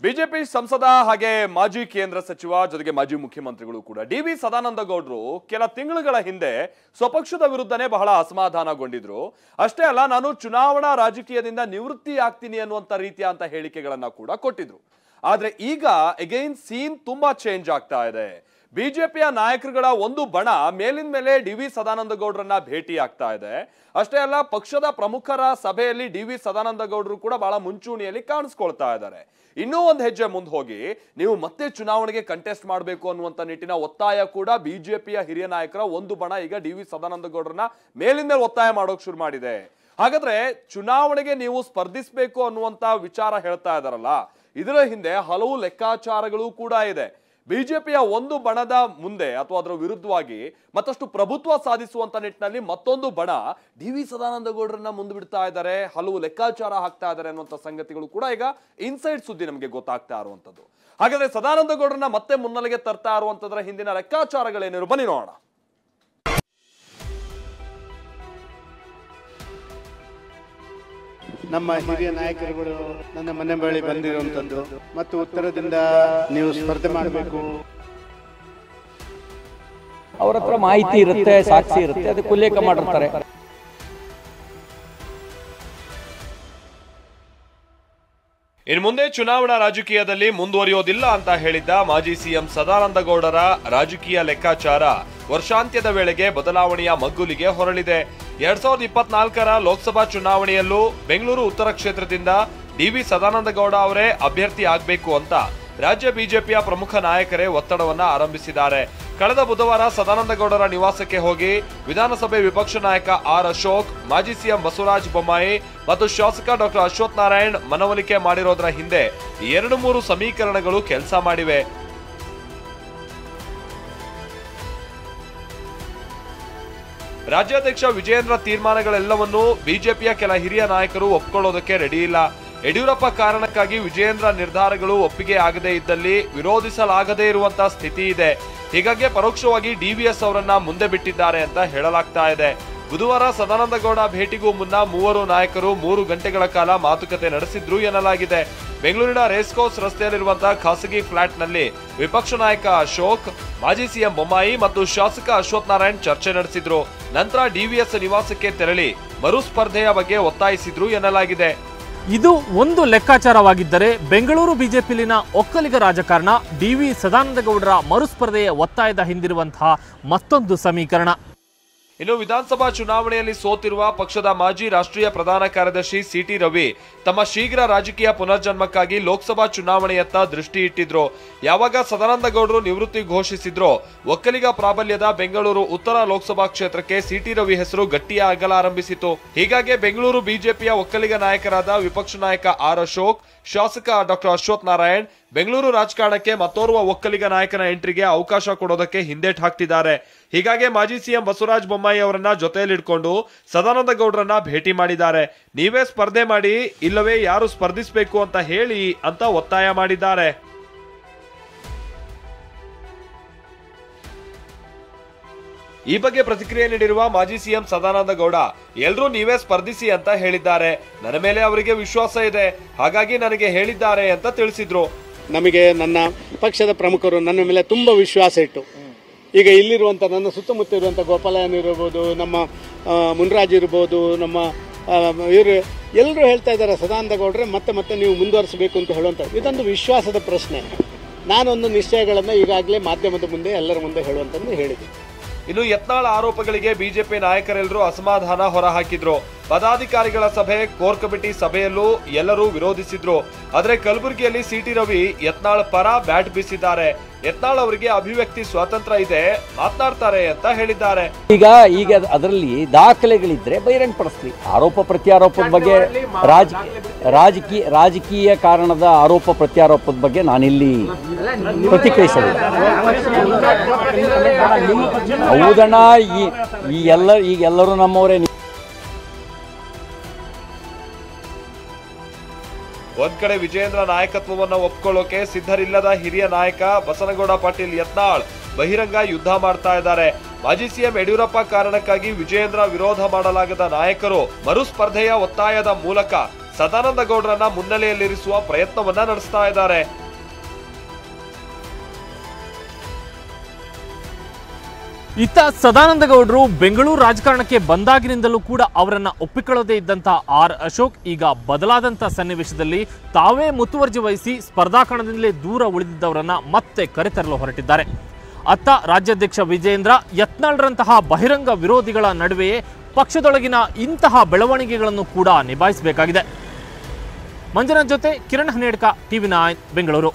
BJP ಸಂಸದ ಹಾಗೆ ಮಾಜಿ ಕೇಂದ್ರ ಸಚಿವ ಜೊತೆಗೆ ಮಾಜಿ ಮುಖ್ಯಮಂತ್ರಿಗಳು ಕೂಡ ಡಿ.ವಿ. ಸದಾನಂದ ಗೌಡರು ಕೆಲ ತಿಂಗಳುಗಳ ಹಿಂದೆ ಸ್ವಪಕ್ಷದ ವಿರುದ್ಧನೇ ಬಹಳ ಅಸಮಾಧಾನಗೊಂಡಿದ್ರು. ಅಷ್ಟೇ ಅಲ್ಲ, ನಾನು ಚುನಾವಣಾ ರಾಜಕೀಯದಿಂದ ನಿವೃತ್ತಿ ಆಗ್ತೀನಿ ಅನ್ನುವಂತ ರೀತಿಯ ಅಂತ ಹೇಳಿಕೆಗಳನ್ನ ಕೂಡ ಕೊಟ್ಟಿದ್ರು. ಆದ್ರೆ ಈಗ ಅಗೈನ್ ಸೀನ್ ತುಂಬಾ ಚೇಂಜ್ ಆಗ್ತಾ ಇದೆ. ಬಿಜೆಪಿಯ ನಾಯಕರುಗಳ ಒಂದು ಬಣ ಮೇಲಿನ ಮೇಲೆ ಡಿ.ವಿ. ಸದಾನಂದ ಗೌಡರನ್ನ ಭೇಟಿ ಆಗ್ತಾ ಇದೆ. ಅಷ್ಟೇ ಅಲ್ಲ, ಪಕ್ಷದ ಪ್ರಮುಖರ ಸಭೆಯಲ್ಲಿ ಡಿ.ವಿ. ಸದಾನಂದ ಗೌಡರು ಕೂಡ ಬಹಳ ಮುಂಚೂಣಿಯಲ್ಲಿ ಕಾಣಿಸ್ಕೊಳ್ತಾ ಇದ್ದಾರೆ. ಇನ್ನೂ ಒಂದು ಹೆಜ್ಜೆ ಮುಂದೆ ಹೋಗಿ ನೀವು ಮತ್ತೆ ಚುನಾವಣೆಗೆ ಕಂಟೆಸ್ಟ್ ಮಾಡಬೇಕು ಅನ್ನುವಂತ ನಿಟ್ಟಿನ ಒತ್ತಾಯ ಕೂಡ ಬಿಜೆಪಿಯ ಹಿರಿಯ ನಾಯಕರ ಒಂದು ಬಣ ಈಗ ಡಿ.ವಿ. ಸದಾನಂದ ಗೌಡರನ್ನ ಮೇಲಿಂದ ಒತ್ತಾಯ ಮಾಡೋಕೆ ಶುರು ಮಾಡಿದೆ. ಹಾಗಾದ್ರೆ ಚುನಾವಣೆಗೆ ನೀವು ಸ್ಪರ್ಧಿಸಬೇಕು ಅನ್ನುವಂತ ವಿಚಾರ ಹೇಳ್ತಾ ಇದಾರಲ್ಲ, ಇದರ ಹಿಂದೆ ಹಲವು ಲೆಕ್ಕಾಚಾರಗಳು ಕೂಡ ಇದೆ. ಬಿಜೆಪಿಯ ಒಂದು ಬಣದ ಮುಂದೆ ಅಥವಾ ಅದರ ವಿರುದ್ಧವಾಗಿ ಮತ್ತಷ್ಟು ಪ್ರಭುತ್ವ ಸಾಧಿಸುವಂತ ನಿಟ್ಟಿನಲ್ಲಿ ಮತ್ತೊಂದು ಬಣ ಡಿ.ವಿ. ಸದಾನಂದ ಗೌಡರನ್ನ ಮುಂದ್ಬಿಡ್ತಾ ಇದ್ದಾರೆ, ಹಲವು ಲೆಕ್ಕಾಚಾರ ಹಾಕ್ತಾ ಇದ್ದಾರೆ ಅನ್ನುವಂಥ ಸಂಗತಿಗಳು ಕೂಡ ಈಗ ಇನ್ಸೈಡ್ ಸುದ್ದಿ ನಮಗೆ ಗೊತ್ತಾಗ್ತಾ ಇರುವಂತದ್ದು. ಹಾಗಾದ್ರೆ ಸದಾನಂದ ಗೌಡರನ್ನ ಮತ್ತೆ ಮುನ್ನೆಲೆಗೆ ತರ್ತಾ ಇರುವಂತದ್ರ ಹಿಂದಿನ ಲೆಕ್ಕಾಚಾರಗಳೇನಿರು ಬನ್ನಿ ನೋಡೋಣ. ನಮ್ಮ ಹಿರಿಯ ನಾಯಕರುಗಳು ನನ್ನ ಮನೆ ಬಳಿ ಬಂದಿರುವಂತದ್ದು ಮತ್ತು ಉತ್ತರದಿಂದ ನೀವು ಸ್ಪರ್ಧೆ ಮಾಡಬೇಕು, ಅವರ ಹತ್ರ ಮಾಹಿತಿ ಇರುತ್ತೆ, ಸಾಕ್ಷಿ ಇರುತ್ತೆ, ಅದಕ್ಕೆ ಉಲ್ಲೇಖ ಮಾಡಿರ್ತಾರೆ. ಇನ್ನು ಮುಂದೆ ಚುನಾವಣಾ ರಾಜಕೀಯದಲ್ಲಿ ಮುಂದುವರಿಯೋದಿಲ್ಲ ಅಂತ ಹೇಳಿದ್ದ ಮಾಜಿ ಸಿಎಂ ಸದಾನಂದ ಗೌಡರ ರಾಜಕೀಯ ಲೆಕ್ಕಾಚಾರ ವರ್ಷಾಂತ್ಯದ ವೇಳೆಗೆ ಬದಲಾವಣೆಯ ಮಗ್ಗುಲಿಗೆ ಹೊರಳಿದೆ. 2024ರ ಲೋಕಸಭಾ ಚುನಾವಣೆಯಲ್ಲೂ ಬೆಂಗಳೂರು ಉತ್ತರ ಕ್ಷೇತ್ರದಿಂದ ಡಿ.ವಿ. ಸದಾನಂದ ಗೌಡ ಅವರೇ ಅಭ್ಯರ್ಥಿ ಆಗಬೇಕು ಅಂತ ರಾಜ್ಯ ಬಿಜೆಪಿಯ ಪ್ರಮುಖ ನಾಯಕರೇ ಒತ್ತಡವನ್ನ ಆರಂಭಿಸಿದ್ದಾರೆ. ಕಳೆದ ಬುಧವಾರ ಸದಾನಂದ ಗೌಡರ ನಿವಾಸಕ್ಕೆ ಹೋಗಿ ವಿಧಾನಸಭೆ ವಿಪಕ್ಷ ನಾಯಕ ಆರ್ ಅಶೋಕ್, ಮಾಜಿ ಸಿಎಂ ಬಸವರಾಜ ಬೊಮ್ಮಾಯಿ ಮತ್ತು ಶಾಸಕ ಡಾಕ್ಟರ್ ಅಶ್ವಥ್ ನಾರಾಯಣ್ ಮನವೊಲಿಕೆ ಮಾಡಿರೋದ್ರ ಹಿಂದೆ 2-3 ಸಮೀಕರಣಗಳು ಕೆಲಸ ಮಾಡಿವೆ. ರಾಜ್ಯಾಧ್ಯಕ್ಷ ವಿಜಯೇಂದ್ರ ತೀರ್ಮಾನಗಳೆಲ್ಲವನ್ನೂ ಬಿಜೆಪಿಯ ಕೆಲ ಹಿರಿಯ ನಾಯಕರು ಒಪ್ಕೊಳ್ಳೋದಕ್ಕೆ ರೆಡಿ ಇಲ್ಲ. ಯಡಿಯೂರಪ್ಪ ಕಾರಣಕ್ಕಾಗಿ ವಿಜಯೇಂದ್ರ ನಿರ್ಧಾರಗಳು ಒಪ್ಪಿಗೆ ಆಗದೇ ಇದ್ದಲ್ಲಿ ವಿರೋಧಿಸಲಾಗದೇ ಇರುವಂತಹ ಸ್ಥಿತಿ ಇದೆ. ಹೀಗಾಗಿ ಪರೋಕ್ಷವಾಗಿ ಡಿವಿಎಸ್ ಅವರನ್ನ ಮುಂದೆ ಬಿಟ್ಟಿದ್ದಾರೆ ಅಂತ ಹೇಳಲಾಗ್ತಾ ಇದೆ. ಬುಧವಾರ ಸದಾನಂದ ಗೌಡ ಭೇಟಿಗೂ ಮುನ್ನ ಮೂವರು ನಾಯಕರು 3 ಗಂಟೆಗಳ ಕಾಲ ಮಾತುಕತೆ ನಡೆಸಿದ್ರು ಎನ್ನಲಾಗಿದೆ. ಬೆಂಗಳೂರಿನ ರೇಸ್ಕೋರ್ಸ್ ರಸ್ತೆಯಲ್ಲಿರುವಂತಹ ಖಾಸಗಿ ಫ್ಲಾಟ್ನಲ್ಲಿ ವಿಪಕ್ಷ ನಾಯಕ ಅಶೋಕ್, ಮಾಜಿ ಸಿಎಂ ಬೊಮ್ಮಾಯಿ ಮತ್ತು ಶಾಸಕ ಅಶ್ವಥ್ ನಾರಾಯಣ್ ಚರ್ಚೆ ನಡೆಸಿದ್ರು. ನಂತರ ಡಿವಿಎಸ್ ನಿವಾಸಕ್ಕೆ ತೆರಳಿ ಮರು ಸ್ಪರ್ಧೆಯ ಬಗ್ಗೆ ಒತ್ತಾಯಿಸಿದ್ರು ಎನ್ನಲಾಗಿದೆ. ಇದು ಒಂದು ಲೆಕ್ಕಾಚಾರವಾಗಿದ್ದರೆ, ಬೆಂಗಳೂರು ಬಿಜೆಪಿಲಿನ ಒಕ್ಕಲಿಗ ರಾಜಕಾರಣ ಡಿ.ವಿ. ಸದಾನಂದ ಗೌಡರ ಮರುಸ್ಪರ್ಧೆಯ ಒತ್ತಾಯದ ಹಿಂದಿರುವಂತಹ ಮತ್ತೊಂದು ಸಮೀಕರಣ. ಇನ್ನು ವಿಧಾನಸಭಾ ಚುನಾವಣೆಯಲ್ಲಿ ಸೋತಿರುವ ಪಕ್ಷದ ಮಾಜಿ ರಾಷ್ಟ್ರೀಯ ಪ್ರಧಾನ ಕಾರ್ಯದರ್ಶಿ ಸಿ.ಟಿ. ರವಿ ತಮ್ಮ ಶೀಘ್ರ ರಾಜಕೀಯ ಪುನರ್ಜನ್ಮಕ್ಕಾಗಿ ಲೋಕಸಭಾ ಚುನಾವಣೆಯತ್ತ ದೃಷ್ಟಿ ಇಟ್ಟಿದ್ರು. ಯಾವಾಗ ಸದಾನಂದ ಗೌಡರು ನಿವೃತ್ತಿ ಘೋಷಿಸಿದ್ರೋ ಒಕ್ಕಲಿಗ ಪ್ರಾಬಲ್ಯದ ಬೆಂಗಳೂರು ಉತ್ತರ ಲೋಕಸಭಾ ಕ್ಷೇತ್ರಕ್ಕೆ ಸಿ.ಟಿ. ರವಿ ಹೆಸರು ಗಟ್ಟಿಯಾಗಲಾರಂಭಿಸಿತು. ಹೀಗಾಗಿ ಬೆಂಗಳೂರು ಬಿಜೆಪಿಯ ಒಕ್ಕಲಿಗ ನಾಯಕರಾದ ವಿಪಕ್ಷ ನಾಯಕ ಆರ್ ಅಶೋಕ್, ಶಾಸಕ ಡಾಕ್ಟರ್ ಅಶ್ವಥ್ ನಾರಾಯಣ್ ಬೆಂಗಳೂರು ರಾಜಕಾರಣಕ್ಕೆ ಮತ್ತೋರ್ವ ಒಕ್ಕಲಿಗ ನಾಯಕನ ಎಂಟ್ರಿಗೆ ಅವಕಾಶ ಕೊಡೋದಕ್ಕೆ ಹಿಂದೇಟ್ ಹಾಕ್ತಿದ್ದಾರೆ. ಹೀಗಾಗಿ ಮಾಜಿ ಸಿಎಂ ಬಸವರಾಜ ಬೊಮ್ಮಾಯಿ ಅವರನ್ನ ಜೊತೆಯಲ್ಲಿಟ್ಕೊಂಡು ಸದಾನಂದ ಗೌಡರನ್ನ ಭೇಟಿ ಮಾಡಿದ್ದಾರೆ. ನೀವೇ ಸ್ಪರ್ಧೆ ಮಾಡಿ, ಇಲ್ಲವೇ ಯಾರು ಸ್ಪರ್ಧಿಸಬೇಕು ಅಂತ ಹೇಳಿ ಅಂತ ಒತ್ತಾಯ ಮಾಡಿದ್ದಾರೆ. ಈ ಬಗ್ಗೆ ಪ್ರತಿಕ್ರಿಯೆ ನೀಡಿರುವ ಮಾಜಿ ಸಿಎಂ ಸದಾನಂದ ಗೌಡ, ಎಲ್ರೂ ನೀವೇ ಸ್ಪರ್ಧಿಸಿ ಅಂತ ಹೇಳಿದ್ದಾರೆ. ನನ್ನ ಮೇಲೆ ಅವರಿಗೆ ವಿಶ್ವಾಸ ಇದೆ, ಹಾಗಾಗಿ ನನಗೆ ಹೇಳಿದ್ದಾರೆ ಅಂತ ತಿಳಿಸಿದ್ರು. ನಮಗೆ ನನ್ನ ಪಕ್ಷದ ಪ್ರಮುಖರು ನನ್ನ ಮೇಲೆ ತುಂಬ ವಿಶ್ವಾಸ ಇಟ್ಟು, ಈಗ ಇಲ್ಲಿರುವಂಥ ನನ್ನ ಸುತ್ತಮುತ್ತ ಇರುವಂಥ ಗೋಪಾಲಯನ್ ಇರ್ಬೋದು, ನಮ್ಮ ಮುನ್ರಾಜ್ ಇರ್ಬೋದು, ನಮ್ಮ ಇವರು ಎಲ್ಲರೂ ಹೇಳ್ತಾ ಇದ್ದಾರೆ ಸದಾನಂದ ಗೌಡ್ರೆ ಮತ್ತೆ ಮತ್ತೆ ನೀವು ಮುಂದುವರಿಸಬೇಕು ಅಂತ ಹೇಳುವಂಥ ಇದೊಂದು ವಿಶ್ವಾಸದ ಪ್ರಶ್ನೆ. ನಾನೊಂದು ನಿಶ್ಚಯಗಳನ್ನು ಈಗಾಗಲೇ ಮಾಧ್ಯಮದ ಮುಂದೆ ಎಲ್ಲರ ಮುಂದೆ ಹೇಳುವಂಥದ್ದು ಹೇಳಿದೆ. ಇನ್ನು ಯತ್ನಾಳ್ ಆರೋಪಗಳಿಗೆ ಬಿಜೆಪಿ ನಾಯಕರೆಲ್ಲರೂ ಅಸಮಾಧಾನ ಹೊರಹಾಕಿದ್ರು. ಪದಾಧಿಕಾರಿಗಳ ಸಭೆ, ಕೋರ್ ಕಮಿಟಿ ಸಭೆಯಲ್ಲೂ ಎಲ್ಲರೂ ವಿರೋಧಿಸಿದ್ರು. ಆದರೆ ಕಲಬುರಗಿಯಲ್ಲಿ ಸಿ.ಟಿ. ರವಿ ಯತ್ನಾಳ್ ಪರ ಬ್ಯಾಟ್ ಬೀಸಿದ್ದಾರೆ. ಯತ್ನಾಳ್ ಅವರಿಗೆ ಅಭಿವ್ಯಕ್ತಿ ಸ್ವಾತಂತ್ರ್ಯ ಇದೆ, ಮಾತನಾಡ್ತಾರೆ ಅಂತ ಹೇಳಿದ್ದಾರೆ. ಈಗ ಅದರಲ್ಲಿ ದಾಖಲೆಗಳಿದ್ರೆ ಬಹಿರಂಗಪಡಿಸ್ಲಿ. ಆರೋಪ ಪ್ರತ್ಯಾರೋಪದ ಬಗ್ಗೆ ರಾಜಕೀಯ ಕಾರಣದ ಆರೋಪ ಪ್ರತ್ಯಾರೋಪದ ಬಗ್ಗೆ ನಾನಿಲ್ಲಿ ಪ್ರತಿಕ್ರಿಯಿಸಲಿಲ್ಲ. ಹೌದಣ್ಣ, ಈಗೆಲ್ಲರೂ ನಮ್ಮವರೇ. ಒಂದ್ ಕಡೆ ವಿಜಯೇಂದ್ರ ನಾಯಕತ್ವವನ್ನು ಒಪ್ಕೊಳ್ಳೋಕೆ ಸಿದ್ಧರಿಲ್ಲದ ಹಿರಿಯ ನಾಯಕ ಬಸನಗೌಡ ಪಾಟೀಲ್ ಯತ್ನಾಳ್ ಬಹಿರಂಗ ಯುದ್ಧ ಮಾಡ್ತಾ ಇದ್ದಾರೆ. ಮಾಜಿ ಸಿಎಂ ಯಡಿಯೂರಪ್ಪ ಕಾರಣಕ್ಕಾಗಿ ವಿಜಯೇಂದ್ರ ವಿರೋಧ ಮಾಡಲಾಗದ ನಾಯಕರು ಮರುಸ್ಪರ್ಧೆಯ ಒತ್ತಾಯದ ಮೂಲಕ ಸದಾನಂದ ಗೌಡರನ್ನ ಮುನ್ನೆಲೆಯಲ್ಲಿರಿಸುವ ಪ್ರಯತ್ನವನ್ನ ನಡೆಸ್ತಾ ಇದ್ದಾರೆ. ಇತ್ತ ಸದಾನಂದ ಗೌಡರು ಬೆಂಗಳೂರು ರಾಜಕಾರಣಕ್ಕೆ ಬಂದಾಗಿನಿಂದಲೂ ಕೂಡ ಅವರನ್ನ ಒಪ್ಪಿಕೊಳ್ಳದೇ ಇದ್ದಂತಹ ಆರ್ ಅಶೋಕ್ ಈಗ ಬದಲಾದಂಥ ಸನ್ನಿವೇಶದಲ್ಲಿ ತಾವೇ ಮುತುವರ್ಜಿ ವಹಿಸಿ ಸ್ಪರ್ಧಾಕಣದಿಂದಲೇ ದೂರ ಉಳಿದಿದ್ದವರನ್ನ ಮತ್ತೆ ಕರೆತರಲು ಹೊರಟಿದ್ದಾರೆ. ಅತ್ತ ರಾಜ್ಯಾಧ್ಯಕ್ಷ ವಿಜಯೇಂದ್ರ ಯತ್ನಾಳ್ರಂತಹ ಬಹಿರಂಗ ವಿರೋಧಿಗಳ ನಡುವೆಯೇ ಪಕ್ಷದೊಳಗಿನ ಇಂತಹ ಬೆಳವಣಿಗೆಗಳನ್ನು ಕೂಡ ನಿಭಾಯಿಸಬೇಕಾಗಿದೆ. ಮಂಜುನಾಥ್ ಜೊತೆ ಕಿರಣ್ ಹನೇಡ್ಕ, TV9 ಬೆಂಗಳೂರು.